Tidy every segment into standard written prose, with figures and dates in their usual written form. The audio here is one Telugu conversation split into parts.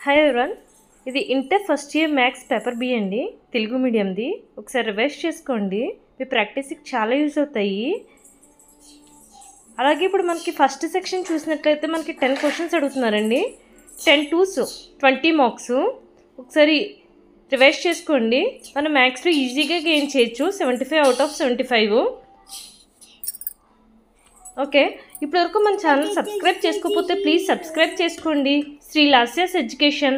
హాయ్ ఎవరీవన్, ఇది inter first year maths paper B అండి, తెలుగు మీడియంది. ఒకసారి రివైజ్ చేసుకోండి, మీ ప్రాక్టీస్కి చాలా యూజ్ అవుతాయి. అలాగే ఇప్పుడు మనకి ఫస్ట్ సెక్షన్ చూసినట్లయితే మనకి 10 క్వశ్చన్స్ అడుగుతున్నారండి. 10 2s 20 మార్క్స్. ఒకసారి రివైజ్ చేసుకోండి, మనం మ్యాథ్స్లో ఈజీగా గెయిన్ చేయొచ్చు 75 out of 75. ఓకే, ఇప్పటివరకు మన ఛానల్ సబ్స్క్రైబ్ చేసుకోకపోతే ప్లీజ్ సబ్స్క్రైబ్ చేసుకోండి. శ్రీ లాస్యాస్ ఎడ్యుకేషన్.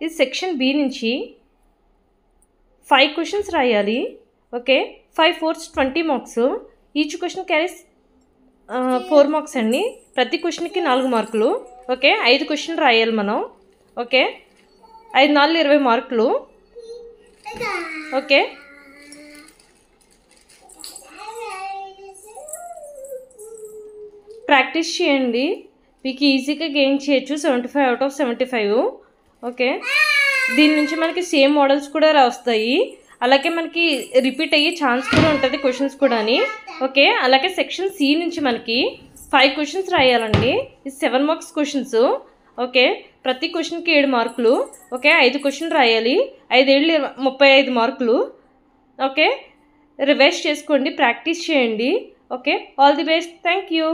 ఇది సెక్షన్ బి నుంచి 5 క్వశ్చన్స్ రాయాలి. Okay, 5 4s 20 marks. Each question carries 4 marks అండి. ప్రతి క్వశ్చన్కి 4 మార్కులు. ఓకే, 5 క్వశ్చన్లు రాయాలి మనం. ఓకే, 5 4 20 మార్కులు. ఓకే, ప్రాక్టీస్ చేయండి, మీకు ఈజీగా గెయిన్ చేయొచ్చు 75 out of 75. ఓకే, దీని నుంచి మనకి సేమ్ మోడల్స్ కూడా వస్తాయి, అలాగే మనకి రిపీట్ అయ్యే ఛాన్స్ కూడా ఉంటుంది క్వశ్చన్స్ కూడా. ఓకే, అలాగే సెక్షన్ సి నుంచి మనకి 5 క్వశ్చన్స్ రాయాలండి. ఇది 7 మార్క్స్ క్వశ్చన్స్. ఓకే, ప్రతి క్వశ్చన్కి 7 మార్కులు. ఓకే, 5 క్వశ్చన్లు రాయాలి, 5 7 35 మార్కులు. ఓకే, రివైజ్ చేసుకోండి, ప్రాక్టీస్ చేయండి. Okay, all the best. Thank you.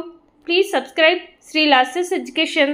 Please subscribe Shri Lasya's education.